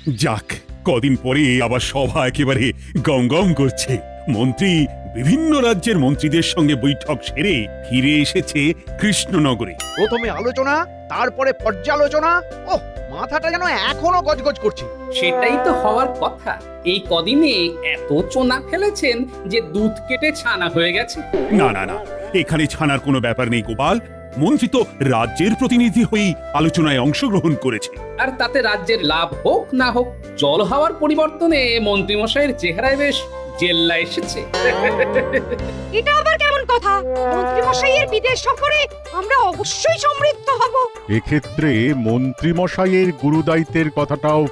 যাক, কদিন পরে আবার সভা একেবারে গম গম করছে। মন্ত্রী বিভিন্ন রাজ্যের মন্ত্রীদের সঙ্গে বৈঠক সেরে ফিরে এসেছে কৃষ্ণনগরে। প্রথমে আলোচনা, তারপরে পর্যালোচনা। ওহ, মাথাটা যেন এখনো গজগজ করছে। সেটাই তো হওয়ার কথা। এই কদিনে এত চোনা ফেলেছেন যে দুধ কেটে ছানা হয়ে গেছে। না না না, এখানে ছানার কোনো ব্যাপার নেই গোপাল। মন্ত্রী তো রাজ্যের প্রতিনিধি হয়েই আলোচনায় অংশগ্রহণ করেছে। আর তাতে রাজ্যের লাভ হোক না হোক, জল হাওয়ার পরিবর্তনে মন্ত্রীমশাইয়ের চেহারায় বেশ জেল্লা এসেছে। এটা আবার কেমন কথা? মন্ত্রীমশাইয়ের বিদেশ সফরে আমরা অবশ্যই সমৃদ্ধ হব। এক্ষেত্রে মন্ত্রীমশাইয়ের গুরুদায়িত্বের কথাটাও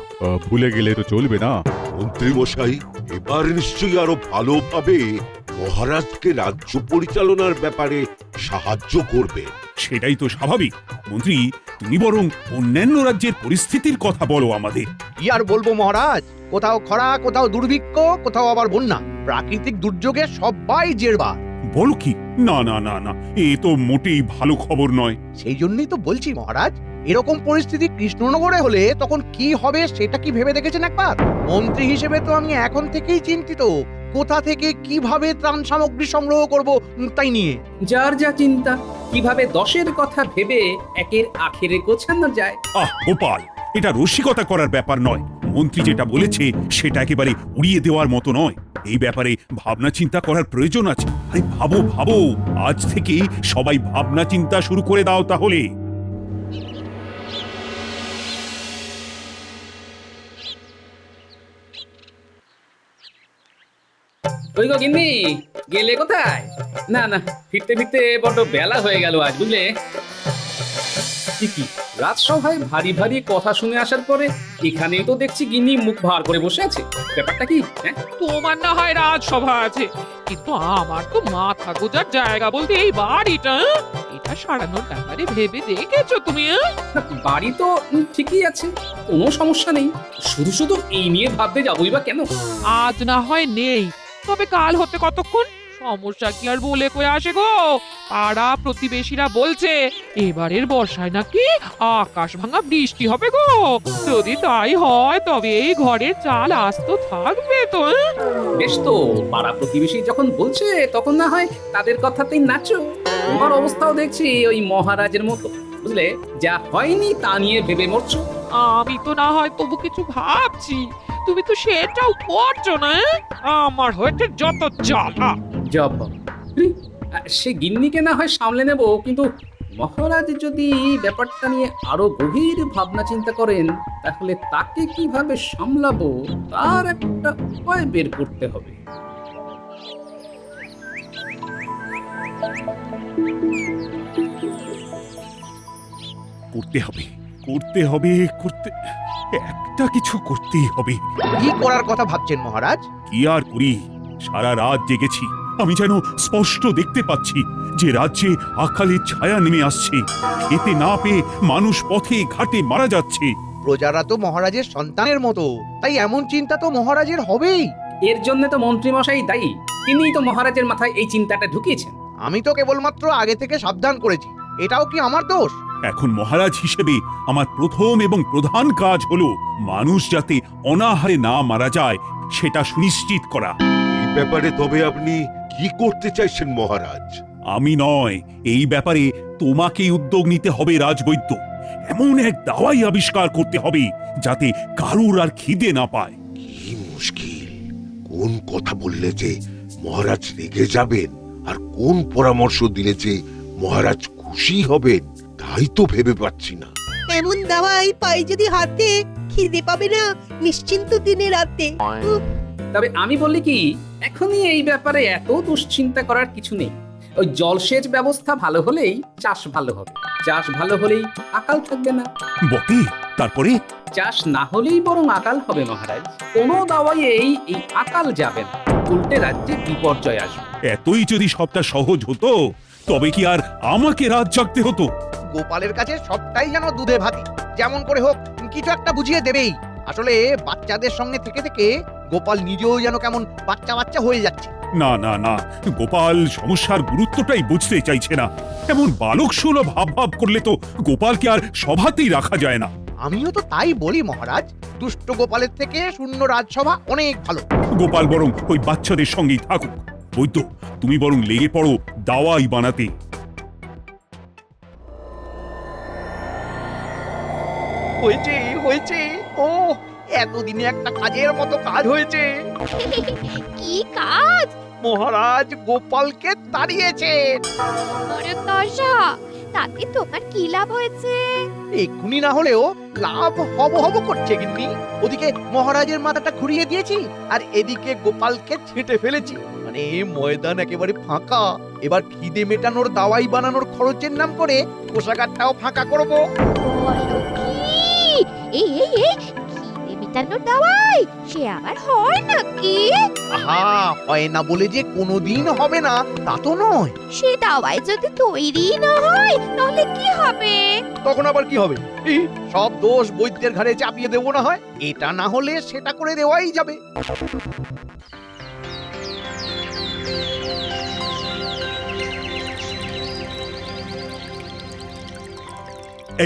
ভুলে গেলে তো চলবে না। মন্ত্রীমশাই এবার নিশ্চয়ই আরো ভালোভাবে মহারাজকে রাজ্য পরিচালনার ব্যাপারে সাহায্য করবে। সেটাই তো স্বাভাবিক। মন্ত্রী, তুমি বরং অন্যান্য রাজ্যের পরিস্থিতির কথা বলো আমাদের। কি আর বলবো মহারাজ, কোথাও খরা, কোথাও দুর্ভিক্ষ, কোথাও আবার বন্যা। প্রাকৃতিক দুর্যোগে সবাই জেরবার। বলো কি? না না না না, এ তো মোটেই ভালো খবর নয়। সেই জন্যই তো বলছি মহারাজ, এরকম পরিস্থিতি কৃষ্ণনগরে হলে তখন কি হবে সেটা কি ভেবে দেখেছেন একবার? মন্ত্রী হিসেবে তো আমি এখন থেকেই চিন্তিত, কোথা থেকে কিভাবে ত্রাণ সামগ্রী সংগ্রহ করব তাই নিয়ে। যার যা চিন্তা, কিভাবে 10-এর কথা ভেবে একের আখেরে গোছানো যায়। আহ গোপাল, এটা রসিকতা করার ব্যাপার নয়। মন্ত্রী যেটা বলেছে সেটা একেবারে উড়িয়ে দেওয়ার মতো নয়। এই ব্যাপারে ভাবনা চিন্তা করার প্রয়োজন আছে। আরে ভাবো ভাবো, আজ থেকে সবাই ভাবনা চিন্তা শুরু করে দাও তাহলে। ওই গো গিন্নি, গেলে কোথায়? না না, ফিরতে ফিরতে বড্ড বেলা হয়ে গেল আজ, বুঝলে? কি রাজসভায় ভারী ভারী কথা শুনে আসার পরে এখানেই তো দেখছি গিন্নি মুখ ভার করে বসে আছে। ব্যাপারটা কি? হ্যাঁ, তোমার না হয় রাজসভা আছে, কিন্তু আমার তো মাথা গোজার জায়গা বলতে এই বাড়িটা। এটা সারানোর ব্যাপারে ভেবে দেখেছো তুমি? বাড়ি তো ঠিকই আছে, কোনো সমস্যা নেই। শুধু শুধু এই নিয়ে ভাবতে যাবোই বা কেন? আজ না হয় নেই, তবে কাল হতে কতক্ষণ? সমস্যা কি আর বলে কয়ে আসে গো? পাড়া প্রতিবেশীরা বলছে এবারের বর্ষায় নাকি আকাশ ভাঙা বৃষ্টি হবে গো। যদি তাই হয় তবে এই ঘরের চাল আস্ত থাকবে তো? বেশ তো, পাড়া প্রতিবেশী যখন বলছে তখন না হয় তাদের কথাতেই নাচো। তোমার অবস্থাও দেখছি ওই মহারাজের মতো, বুঝলে? যা হয়নি তা নিয়ে ভেবে মরছো। আমি তো না হয় তবু কিছু ভাবছি, তুমি তো সেটাও করছো না। আমার হয়েছে যত জ্বালা। জব সে গিন্নিকে না হয় সামলে নেব, কিন্তু মহারাজ যদি ব্যাপারটা নিয়ে আরো গভীর ভাবনা চিন্তা করেন, তাহলে তাকে কিভাবে সামলাবো তার একটা উপায় বের করতে হবে। করতে হবে করতে হবে করতে একটা কিছু করতেই হবে। কি করার কথা ভাবছেন মহারাজ? কি আর করি, সারা রাত জেগেছি। আমি যেন স্পষ্ট দেখতে পাচ্ছি যে রাজ্যে আকালের ছায়া নেমে আসছে। খেতে না পেয়ে মানুষ পথে ঘাটে মারা যাচ্ছে। প্রজারা তো মহারাজের সন্তানের মতো, তাই এমন চিন্তা তো মহারাজের হবেই। এর জন্য তো মন্ত্রীমশাই দায়ী। তিনিই তো মহারাজের মাথায় এই চিন্তাটা ঢুকিয়েছেন। আমি তো কেবলমাত্র আগে থেকে সাবধান করেছি, এটাও কি আমার দোষ? এখন মহারাজ হিসেবে আমার প্রথম এবং প্রধান কাজ হলো মানুষ যাতে অনাহারে না মারা যায় সেটা সুনিশ্চিত করা। এই ব্যাপারে তবে আপনি কি করতে চাইছেন মহারাজ? আমি নয়, এই ব্যাপারে তোমাকেই উদ্যোগ নিতে হবে রাজবৈদ্য। এমন এক দাওয়াই আবিষ্কার করতে হবে যাতে কারুর আর খিদে না পায়। কি মুশকিল! কোন কথা বললে যে মহারাজ রেগে যাবেন, আর কোন পরামর্শ দিলে যে মহারাজ খুশি হবেন, তাই তো ভেবে পাচ্ছি না। এমন দাওয়াই পাই যদি হাতে, খিদে পাবে না নিশ্চিন্ত দিনে রাতে। তবে আমি বলি কি, এখনই এই ব্যাপারে এত দুশ্চিন্তা করার কিছু নেই। ওই জলসেচ ব্যবস্থা ভালো হলেই চাষ ভালো হবে, চাষ ভালো হলেই আকাল থাকবে না। বটে, তারপরে? চাষ না হলেই বরং আকাল হবে মহারাজ। কোনো দাওয়াইয়েই এই আকাল যাবে না, উল্টে রাজ্যে বিপর্যয় আসবে। এতই যদি সবটা সহজ হতো তবে কি আর আমাকে রাত জাগতে হতো? গোপালের কাছে সবটাই যেন দুধে ভাতি, যেমন করে হোক কিছু একটা বুঝিয়ে দেবেই। আসলে বাচ্চাদের সঙ্গে থেকে থেকে গোপাল নিজেও যেন কেমন বাচ্চা বাচ্চা হয়ে যাচ্ছে। না না না, গোপাল সমস্যার গুরুত্বটাই বুঝতে চাইছে না। এমন বালক সুলভ ভাব ভাব করলে তো গোপালকে আর সভাতেই রাখা যায় না। আমিও তো তাই বলি মহারাজ, দুষ্ট গোপালের থেকে শূন্য রাজসভা অনেক ভালো। গোপাল বরং ওই বাচ্চাদের সঙ্গেই থাকুক। বৈদ্য, তুমি বরং লেগে পড়ো দাওয়াই বানাতে। হয়েছে হয়েছে, ও এতদিনে একটা কাজের মতো কাজ হয়েছে। কি কাজ? মহারাজ গোপালকে তাড়িয়েছেন। আরে দশা, তাতে তোমার কি লাভ হয়েছে? এক্ষুনি না হলেও লাভ হব হব করছে গিন্নি। ওদিকে মহারাজের মাথাটা ঘুরিয়ে দিয়েছি, আর এদিকে গোপালকে ছেঁটে ফেলেছি। মানে ময়দান একেবারে ফাঁকা। এবার খিদে মেটানোর দাওয়াই বানানোর খরচের নাম করে কোষাগারটাও ফাঁকা করব। বলো কি? এই এই এই, খিদে মেটানোর দাওয়াই সে আবার হয় নাকি? আহা, হয় না বলে যে কোনোদিন হবে না তা তো নয়। সে দাওয়াই যদি তৈরি না হয় তাহলে কি হবে? তখন আবার কি হবে? এই, সব দোষ বৈদ্যের ঘাড়ে চাপিয়ে দেবো না হয়। এটা না হলে সেটা করে দেওয়াই যাবে।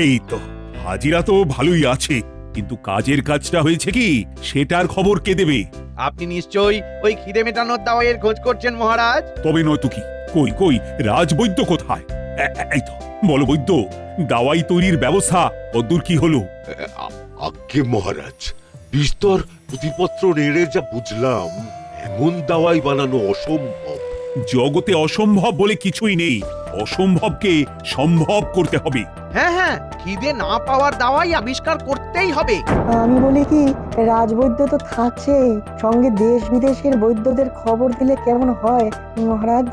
এই তো, হাজিরা তো ভালোই আছে, কিন্তু কাজের কাজটা হয়েছে কি সেটার খবর কে দেবে? আপনি নিশ্চয়ই ওই খিদে মেটানোর দাওয়াইয়ের খোঁজ করছেন মহারাজ। তবে নয়তো কি? কই কই রাজবৈদ্য কোথায়? এই তো, বলো বৈদ্য, দাওয়াই তৈরির ব্যবস্থা কদ্দূর কি হলো? আজ্ঞে মহারাজ, বিস্তর পুঁথিপত্র নেড়ে যা বুঝলাম, এমন দাওয়াই বানানো অসম্ভব। জগতে অসম্ভব বলে কিছুই নেই, অসম্ভবকে সম্ভব করতে হবে। হ্যাঁ হ্যাঁ, খিদে না পাওয়ার দাওয়াই আবিষ্কার করতেই হবে। আমি বলি কি, রাজবৈদ্য তো থাকছেই, সঙ্গে দেশ বিদেশের বৈদ্যদের খবর দিলে কেমন হয় মহারাজ?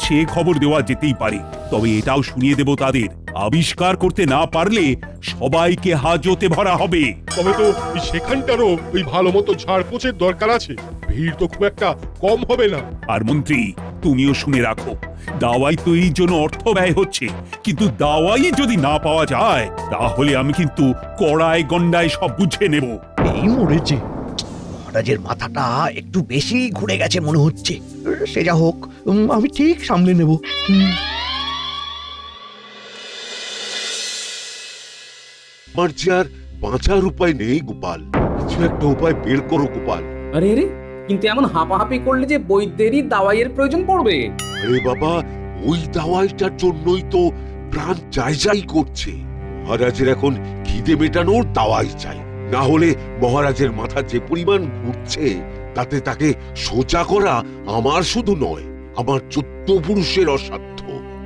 সে খবর দেওয়া যেতেই পারে, তবে এটাও শুনিয়ে দেব তাদের, আবিষ্কার করতে না পারলে সবাইকে হাজতে ভরা হবে। তবে তো সেখানটারও ওই ভালো মতো ঝাড়পোছের দরকার আছে, ভিড় তো খুব একটা কম হবে না। আর মন্ত্রী, তুমিও শুনে রাখো, দাওয়াই তৈরির জন্য অর্থ ব্যয় হচ্ছে, কিন্তু দাওয়াই যদি না পাওয়া যায় তাহলে আমি কিন্তু কড়ায় গন্ডায় সব বুঝে নেব। এই মরেছে, মহারাজের মাথাটা একটু বেশি ঘুরে গেছে মনে হচ্ছে। সে যা হোক, আমি ঠিক সামলে নেব। আমার যে আর বাঁচার উপায় নেই গোপাল, কিছু একটা উপায় বের করো গোপাল। আরে রে, কিন্তু এমন হাঁপাহাঁপি করলে যে বৈদ্যেরই দাওয়াইয়ের প্রয়োজন পড়বে। আরে বাবা, ওই দাওয়াইটার জন্যই তো প্রাণ যাই যাই করছে। মহারাজের এখন খিদে মেটানোর দাওয়াই চাই, না হলে মহারাজের মাথা যে পরিমাণ ঘুরছে তাতে তাকে সোজা করা আমার শুধু নয়, আমার 14 পুরুষের অসাধ্য।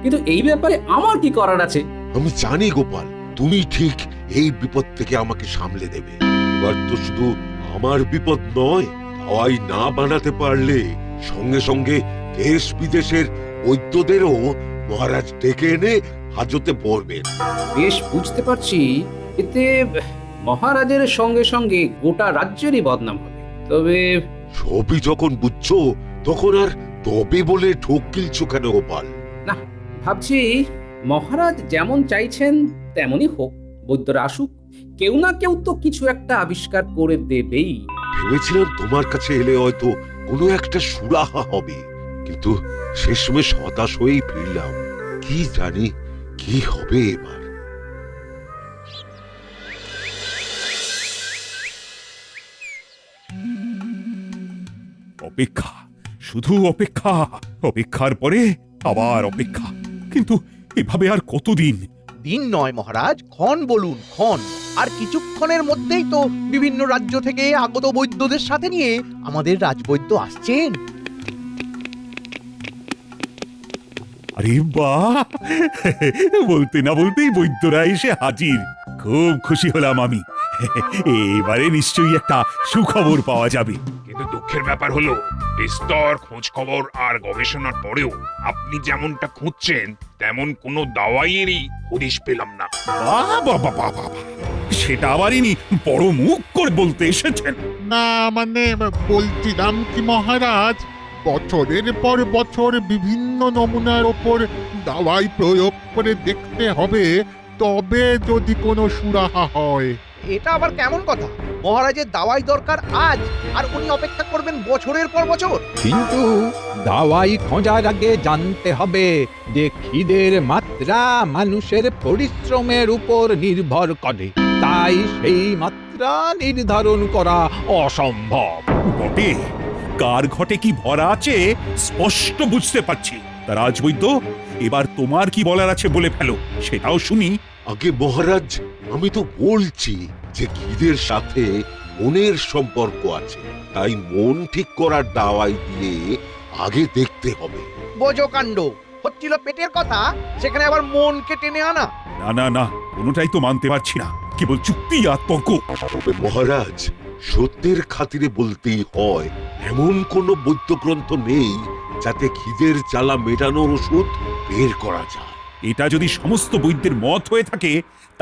কিন্তু এই ব্যাপারে আমার কি করার আছে? আমি জানি গোপাল, তুমি ঠিক এই বিপদ থেকে আমাকে সামলে দেবে। এবার তো শুধু আমার বিপদ নয়, দাওয়াই না বানাতে পারলে সঙ্গে সঙ্গে দেশ বিদেশের বৈদ্যদেরও মহারাজ ডেকে এনে হাজতে পড়বেন। বেশ বুঝতে পারছি, এতে মহারাজের সঙ্গে সঙ্গে গোটা রাজ্যেরই বদনাম হবে। তবে সবই যখন বুঝছো তখন আর তবে বলে ঠোক গিলছো কেন গোপাল? না, ভাবছি মহারাজ যেমন চাইছেন তেমনই হোক, বৈদ্যরা আসুক, কেউ না কেউ তো কিছু একটা আবিষ্কার করে দেবেই। ভেবেছিলাম তোমার কাছে এলে হয়তো কোনো একটা সুরাহা হবে, কিন্তু শেষমেশ হতাশ হয়েই ফিরলাম। কি জানি কি হবে এবার। অপেক্ষা, শুধু অপেক্ষা, অপেক্ষার পরে আবার অপেক্ষা, কিন্তু এভাবে আর কতদিন? দিন নয় মহারাজ, ক্ষণ বলুন, ক্ষণ। আর কিছুক্ষণের মধ্যেই তো বিভিন্ন রাজ্য থেকে আগত বৈদ্যদের সাথে নিয়ে আমাদের রাজবৈদ্য আসছেন। আরে বাহ, বলতে না বলতেই বৈদ্যরা এসে হাজির। খুব খুশি হলাম আমি। এবারে নিশ্চয়ই একটা সুখবর পাওয়া যাবে। কিন্তু দুঃখের ব্যাপার হলো, বিস্তর খোঁজ খবর আর গবেষণার পরেও আপনি যেমনটা খুঁজছেন তেমন কোনো দাওয়াইয়েরই হদিশ পেলাম না। বাহ বাহ বাহ বাহ বাহ, সেটা আবার ইনি বড় মুখ করে বলতে এসেছেন। না মানে বলছিলাম কি মহারাজ, বছরের পর বছর বিভিন্ন নমুনার ওপর দাওয়াই প্রয়োগ করে দেখতে হবে, তবে যদি কোনো সুরাহা হয়। এটা আবার কেমন কথা? মহারাজের দাওয়াই দরকার আজ, আর উনি অপেক্ষা করবেন বছরের পর বছর। কিন্তু দাওয়াই খোঁজার আগে জানতে হবে যে খিদের মাত্রা মানুষের পরিশ্রমের উপর নির্ভর করে, তা তাই সেই মাত্রা নির্ধারণ করা অসম্ভব। বটে, কার ঘটে কি ভরা আছে স্পষ্ট বুঝতে পারছি। তা রাজবৈদ্য, এবার তোমার কি বলার আছে বলে ফেলো, সেটাও শুনি। আগে মহারাজ, আমি তো বলছি যে খিদের সাথে মনের সম্পর্ক আছে, তাই মন ঠিক করার দাওয়াই দিয়ে আগে দেখতে হবে। বোঝো কাণ্ড, হচ্ছিল পেটের কথা, সেখানে আবার মনকে টেনে আনা। না না না, কোনোটাই তো মানতে পারছি না, কেবল চুক্তি আর তর্ক। তবে মহারাজ, সত্যের খাতিরে বলতেই হয়, এমন কোন বৈদ্যগ্রন্থ নেই যাতে খিদের জ্বালা মেটানোর ওষুধ বের করা যায়। এটা যদি সমস্ত বৈদ্যের মত হয়ে থাকে,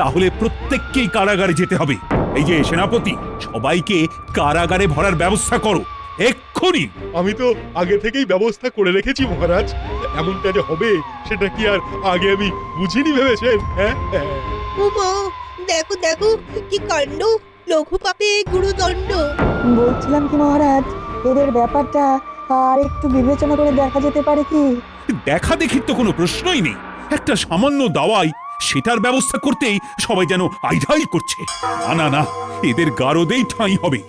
তাহলে প্রত্যেককেই কারাগারে যেতে হবে। এই যে সেনাপতি, সবাইকে কারাগারে ভরার ব্যবস্থা করো এক্ষুনি। আমি তো আগে থেকেই ব্যবস্থা করে রেখেছি মহারাজ। এমনটা যে হবে সেটা কি আর আগে আমি বুঝিনি ভেবেছেন? হ্যাঁ, উমা, দেখো দেখো কি কাণ্ড, লঘু পাপে গুরুদণ্ড। বলছিলাম কি মহারাজ, এদের ব্যাপারটা আর একটু বিবেচনা করে দেখা যেতে পারে কি? দেখা দেখির তো কোনো প্রশ্নই নেই। একটা সামান্য দাওয়াই, সেটার ব্যবস্থা করতেই সবাই যেন আইঢাই করছে। না না না, এদের গারদেই ঠাঁই হবে।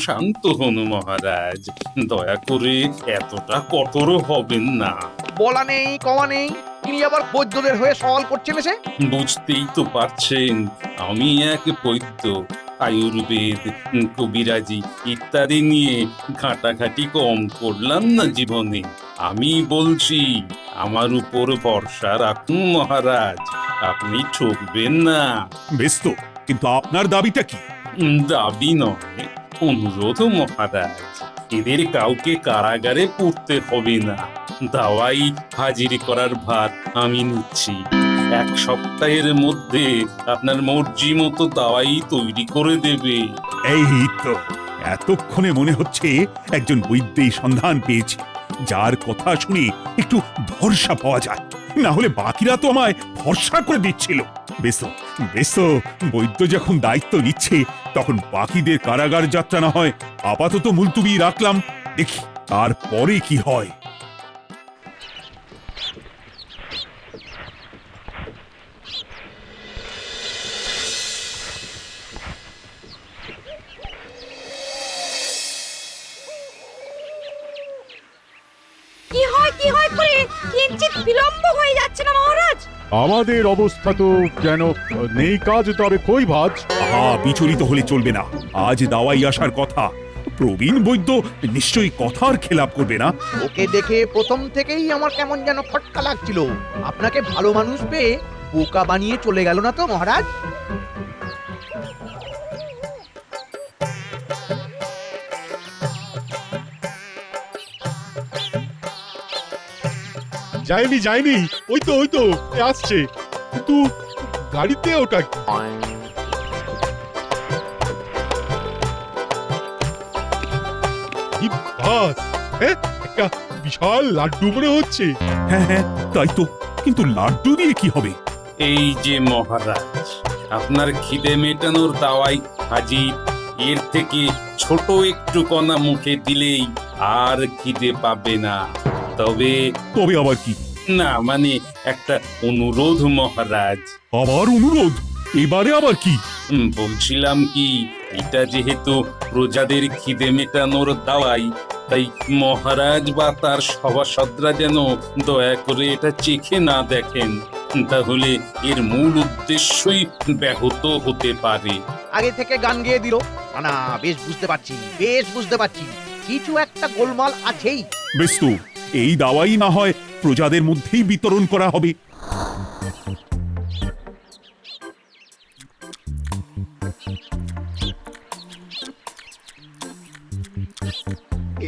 শান্ত হন মহারাজ, দয়া করে এতটা কঠোর হবেন না। বলা নেই কওয়া নেই, তিনি আবার বৈদ্যদের হয়ে সওয়াল করছেন এসে। বুঝতেই তো পারছেন, আমি এক বৈদ্য। আয়ুর্বেদ, কবিরাজি ইত্যাদি নিয়ে ঘাটাঘাটি কম করলাম না জীবনে। আমি বলছি, আমার উপর ভরসা রাখুন মহারাজ, আপনি ঠকবেন না। বেশ তো, কিন্তু আপনার দাবিটা কি? দাবি নয়, অনুরোধ মহারাজ। এদের কাউকে কারাগারে পুড়তে হবে না। দাওয়াই হাজির করার ভার আমি নিচ্ছি। 1 সপ্তাহের মধ্যে আপনার মর্জি মতো দাওয়াই তৈরি করে দেবে। এই তো, এতক্ষণে মনে হচ্ছে একজন বৈদ্যের সন্ধান পেয়েছি, যার কথা শুনে একটু ভরসা পাওয়া যায়। না হলে বাকিরা তো আমায় ভরসা করে দিচ্ছিল। বেশ তো, বৈদ্য যখন দায়িত্ব নিচ্ছে, তখন বাকিদের কারাগার যাত্রা না হয় আপাতত মুলতুবি রাখলাম, দেখি তারপরে কি হয়। কি হয় করে কিঞ্চিত বিলম্ব হয়ে যাচ্ছে না মহারাজ? আমাদের অবস্থা তো যেন নেই কাজ তবে কই ভাজ। বিচলিত হলে চলবে না। আজ দাওয়াই আসার কথা, প্রবীণ বৈদ্য নিশ্চয়ই কথার খেলাপ করবে না। ওকে দেখে প্রথম থেকেই আমার কেমন যেন খটকা লাগছিল। আপনাকে ভালো মানুষ পেয়ে বোকা বানিয়ে চলে গেল না তো মহারাজ? যায়নি, ওই তো আসছে, কিন্তু গাড়িতে ওটা কি বাস? হ্যাঁ, একটা বিশাল লাড্ডু মনে হচ্ছে। হ্যাঁ, তাই তো, কিন্তু লাড্ডু দিয়ে কি হবে? এই যে মহারাজ, আপনার খিদে মেটানোর দাওয়াই হাজির। এর থেকে ছোট একটু কণা মুখে দিলেই আর খিদে পাবে না। তবে আবার কি? না মানে একটা অনুরোধ মহারাজ। আবার অনুরোধ? এবারে আবার কি? বলছিলাম কি, এটা যেহেতু প্রজাদের খিদে মেটানোর দাওয়াই, তাই মহারাজ বা তার সভাসদরা যেন দয়া করে এটা চেখে না দেখেন, তাহলে এর মূল উদ্দেশ্যই ব্যাহত হতে পারে। আগে থেকে গান গেয়ে দিল। না, বেশ বুঝতে পারছি কিছু একটা গোলমাল আছেই। বেশ তো, এই দাওয়াই না হয় প্রজাদের মধ্যেই বিতরণ করা হবে।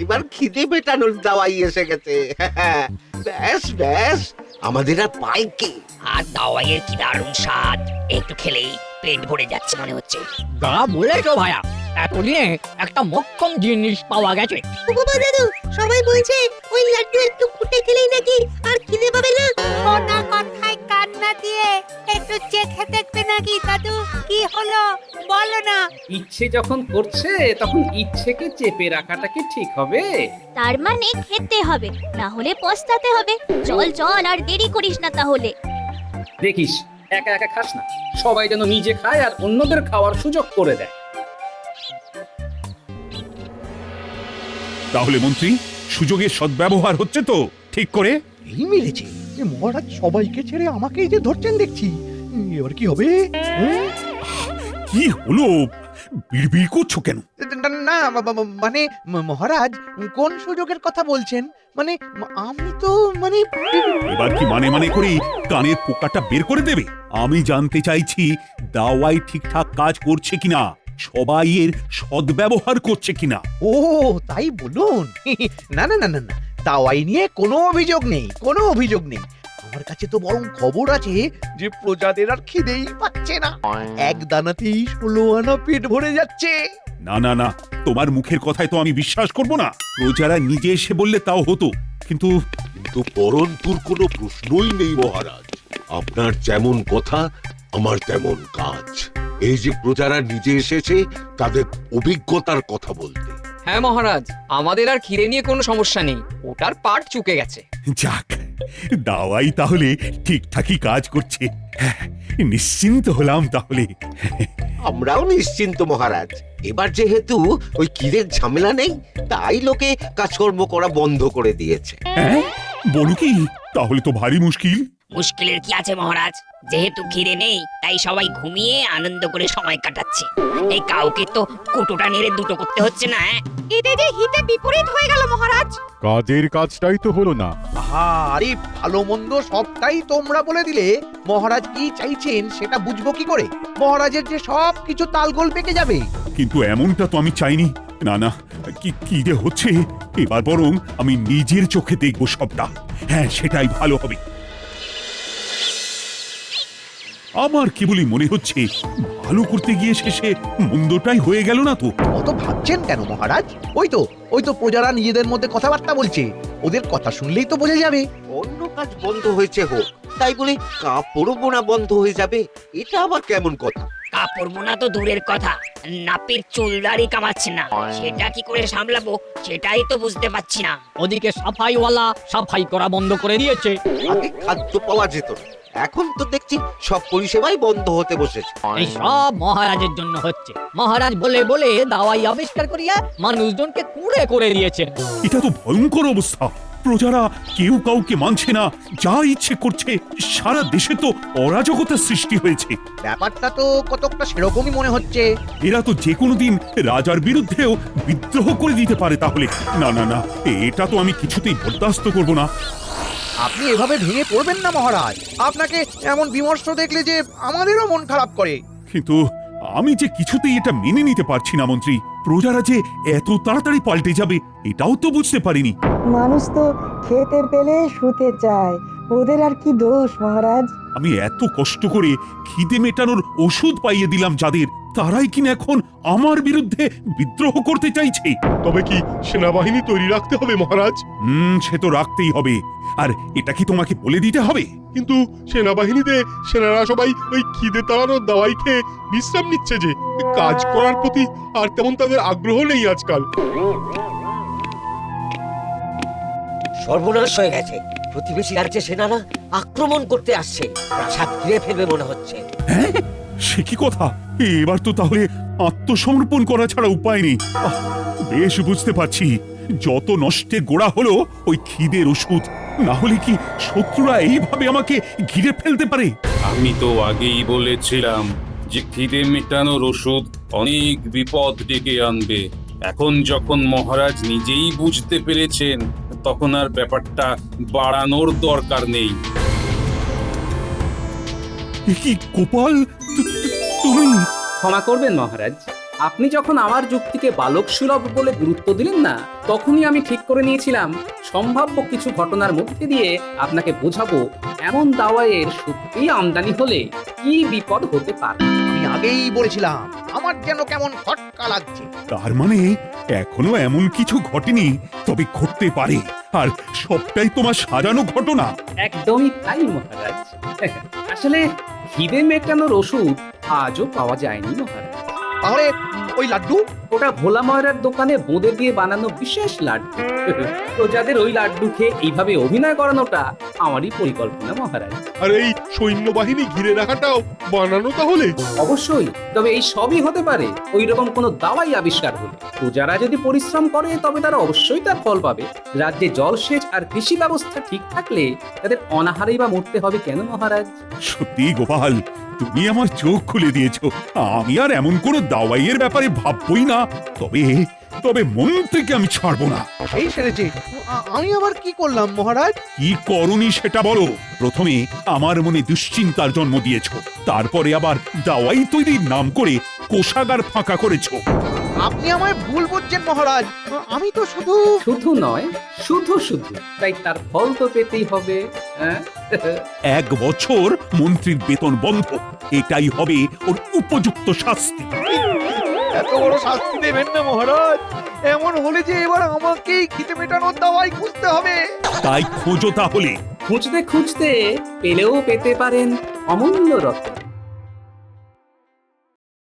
এবার খিদে মেটানোর দাওয়াই এসে গেছে। ব্যাস আমাদের আর পাই কি? আর দাওয়াইয়ের কি দারুণ স্বাদ, একটু খেলেই পেট ভরে যাচ্ছে মনে হচ্ছে। যা বলেছো ভাইয়া, এতদিনে একটা মক্ষম জিনিস পাওয়া গেছে। বাবা দাদু, সবাই বলছে ওই লাড্ডু একটু ফুটে খেলেই নাকি আর খিদে পাবে না। ওটা কথায় কান না দিয়ে একটু চেখে দেখবে নাকি দাদু? কি হলো বলো না। ইচ্ছে যখন করছে, তখন ইচ্ছেকে চেপে রাখাটা কি ঠিক হবে? তার মানে খেতে হবে, না হলে পস্তাতে হবে। চল আর দেরি করিস না তাহলে। দেখিস একা একা খাস না, সবাই যেন নিজে খায় আর অন্যদের খাওয়ার সুযোগ করে দেয়। তাহলে মন্ত্রী, সুযোগের সদ্ব্যবহার হচ্ছে তো ঠিক করে? এই মেরেছে, এ মহারাজ সবাইকে ছেড়ে আমাকেই যে ধরছেন দেখছি। এবার কি হবে? হ্যাঁ? কি হলো? বিড়বিড় করছো কেন? না মানে মহারাজ কোন সুযোগের কথা বলছেন? মানে আমি তো মানে এবার কি মানে মানে করে কানের পোকাটা বের করে দেবে? আমি জানতে চাইছি দাওয়াই ঠিকঠাক কাজ করছে কিনা, সবাই এর সদ্ব্যবহার করছে কিনা। ও তাই বলুন। না না না না না, দাওয়াই নিয়ে কোনো অভিযোগ নেই, কোনো অভিযোগ নেই। আমার কাছে তো বরং খবর আছে যে প্রজাদের আর খিদেই পাচ্ছে না, এক দানাতেই 16 আনা পেট ভরে যাচ্ছে। না না না, তোমার মুখের কথায় তো আমি বিশ্বাস করব না। প্রজারা নিজে এসে বললে তাও হতো, কিন্তু পরন্তুর কোনো প্রশ্নই নেই মহারাজ। আপনার যেমন কথা, আমার তেমন কাজ। এই যে প্রজারা নিজে এসেছে তাদের অভিজ্ঞতার কথা বলতে। হ্যাঁ মহারাজ, আমাদের আর খিদে নিয়ে কোনো সমস্যা নেই, ওটার পাট চুকে গেছে। যাক, দাওয়াই তাহলে ঠিকঠাকই কাজ করছে। নিশ্চিন্ত হলাম তাহলে। আমরাও নিশ্চিন্ত মহারাজ। এবার যেহেতু ওই খিদের ঝামেলা নেই, তাই লোকে কাজকর্ম করা বন্ধ করে দিয়েছে। হ্যাঁ বলো কি? তাহলে তো ভারী মুশকিল। মুশকিলের কি আছে মহারাজ, যেহেতু খিদে নেই তাই সবাই ঘুমিয়ে আনন্দ করে সময় কাটাচ্ছে। এই কাউকে তো কুটোটা নেড়ে দুটো করতে হচ্ছে না। এতে যে হিতে বিপরীত হয়ে গেল মহারাজ। কাজের কাজটাই তো হলো না। আরে ভালো মন্দ সবটাই তোমরা বলে দিলে মহারাজ কি চাইছেন সেটা বুঝবো কি করে? মহারাজের যে সব কিছু তালগোল পেকে যাবে। কিন্তু এমনটা তো আমি চাইনি। না না, কি যে হচ্ছে, এবার বরং আমি নিজের চোখে দেখবো সবটা। হ্যাঁ, সেটাই ভালো হবে। আমার কেবলই মনে হচ্ছে ভালো করতে গিয়ে শেষে মন্দটাই হয়ে গেল না তো। অত ভাবছেন কেন মহারাজ? ওই তো প্রজারা নিজেদের মধ্যে কথাবার্তা বলছে, ওদের কথা শুনলেই তো বোঝা যাবে। অন্য কাজ বন্ধ হয়েছে হোক, তাই বলে কাপড় বোনা বন্ধ হয়ে যাবে? এটা আবার কেমন কথা? কাপড় বোনা তো দূরের কথা, নাপিত চুলদারি কামাচ্ছে না, সেটা কি করে সামলাবো সেটাই তো বুঝতে পারছি না। ওদিকে সাফাইওয়ালা সাফাই করা বন্ধ করে দিয়েছে। আগে খাদ্য পাওয়া যেত না, এখন তো দেখছি সব পরিষেবাই বন্ধ হতে বসেছে। এই সব মহারাজের জন্য হচ্ছে। মহারাজ বলে বলে দাওয়াই আবিষ্কার করিয়া মানুষজনকে কুঁড়ে করে দিয়েছেন। এটা তো ভয়ঙ্কর অবস্থা। প্রজারা কেউ কাউকে মানছে না, যা ইচ্ছে করছে। সারা দেশে তো অরাজকতার সৃষ্টি হয়েছে। ব্যাপারটা তো কতকটা সেরকমই মনে হচ্ছে। এরা তো যে কোনো দিন রাজার বিরুদ্ধেও বিদ্রোহ করে দিতে পারে। তাহলে না না না, এটা তো আমি কিছুতেই বরদাস্ত করব না। আপনি এভাবে ভেঙে পড়বেন না মহারাজ। আপনাকে এমন বিমর্ষ দেখলে যে আমাদেরও মন খারাপ করে। কিন্তু আমি যে কিছুতেই এটা মেনে নিতে পারছি না মন্ত্রী। প্রজারা যে এত তাড়াতাড়ি পাল্টে যাবে এটাও তো বুঝতে পারিনি। মানুষ তো খেতে পেলে শুতে চায়, ওদের আর কি দোষ মহারাজ? আমি এত কষ্ট করে খিদে মেটানোর ওষুধ পাইয়ে দিলাম যাদের, তারাই কিনা এখন আমার বিরুদ্ধে বিদ্রোহ করতে চাইছে। তবে কি সেনাবাহিনী তৈরি রাখতে হবে মহারাজ? সে তো রাখতেই হবে। আর এটা কি তোমাকে বলে দিতে হবে? কিন্তু সেনাবাহিনীতে সেনারা সবাই ওই খিদে তাড়ানোর দাওয়াই খেয়ে বিশ্রাম নিচ্ছে, যে কাজ করার প্রতি আর তেমন তাদের আগ্রহ নেই আজকাল। সর্বনাশ হয়ে গেছে। প্রতিবেশী রাজ্যে সেনারা আক্রমণ করতে আসছে, প্রাসাদ ঘিরে ফেলবে মনে হচ্ছে। হ্যাঁ, সে কি কথা? এবার তো তাহলে আত্মসমর্পণ করা ছাড়া উপায় নেই। বেশ বুঝতে পারছি, যত নষ্টের গোড়া হলো ওই খিদের ওষুধ। না হলে কি শত্রুরা এইভাবে আমাকে ঘিরে ফেলতে পারে? আমি তো আগেই বলেছিলাম যে খিদে মেটানোর ওষুধ অনেক বিপদ ডেকে আনবে। এখন যখন মহারাজ নিজেই বুঝতে পেরেছেন, তখন আর ব্যাপারটা বাড়ানোর দরকার নেই। কি গোপাল, তুমি? ক্ষমা করবেন মহারাজ, আপনি যখন আমার যুক্তিকে বালক সুলভ বলে গুরুত্ব দিলেন না, তখনই আমি ঠিক করে নিয়েছিলাম সম্ভাব্য কিছু ঘটনার মধ্যে দিয়ে আপনাকে বোঝাবো এমন দাওয়াইয়ের সত্যিই আমদানি হলে কি বিপদ হতে পারে। আমি আগেই বলেছিলাম, আমার যেন কেমন খটকা লাগছে। তার মানে এখনো এমন কিছু ঘটেনি, তবে ঘটতে পারে। আর সবটাই তোমার সাজানো ঘটনা। একদমই তাই মহারাজ। আসলে খিদে মেটানোর ওষুধ আজও পাওয়া যায়নি মহারাজ। তাহলে ওই লাড্ডু ওটা ভোলা ময়রার দোকানে বোঁদে দিয়ে বানানো বিশেষ লাড্ডু প্রজাদের ওই লাড্ডু খেয়ে এইভাবে অভিনয় করানোটা আমারই পরিকল্পনা মহারাজ। আর এই সৈন্যবাহিনী ঘিরে রাখাটাও বানানো তাহলে? অবশ্যই, তবে এই সবই হতে পারে ওই রকম কোনো দাওয়াই আবিষ্কার হলে। প্রজারা যদি পরিশ্রম করে তবে তারা অবশ্যই তার ফল পাবে। রাজ্যে জলসেচ আর কৃষি ব্যবস্থা ঠিক থাকলে তাদের অনাহারেই বা মরতে হবে কেন মহারাজ? সত্যি গোপাল, তুমি আমার চোখ খুলে দিয়েছো। আমি আর এমন কোনো দাওয়াইয়ের ব্যাপারে ভাববই না। তবে তবে মন্ত্রীকে আমি ছাড়বো না। এই সেরেছে, আমি আবার কি করলাম মহারাজ? কি করনি সেটা বলো। প্রথমে আমার মনে দুশ্চিন্তার জন্ম দিয়েছো, তারপরে আবার দাওয়াই তৈরির নাম করে কোষাগার ফাঁকা করেছো। আপনি আমায় ভুল বুঝছেন মহারাজ। আমি তো শুধু শুধু নয়, শুধু শুধু, তাই তার ফল তো পেতেই হবে। 1 বছর মন্ত্রীর বেতন বন্ধ, এটাই হবে ওর উপযুক্ত শাস্তি। এত বড় শাস্তি দেবেন না মহারাজ। এমন হলে যে এবার আমাকেই খিদে মেটানোর দাওয়াই খুঁজতে হবে। তাই খোঁজো তাহলে। খুঁজতে খুঁজতে পেলেও পেতে পারেন অমূল্য রত্ন।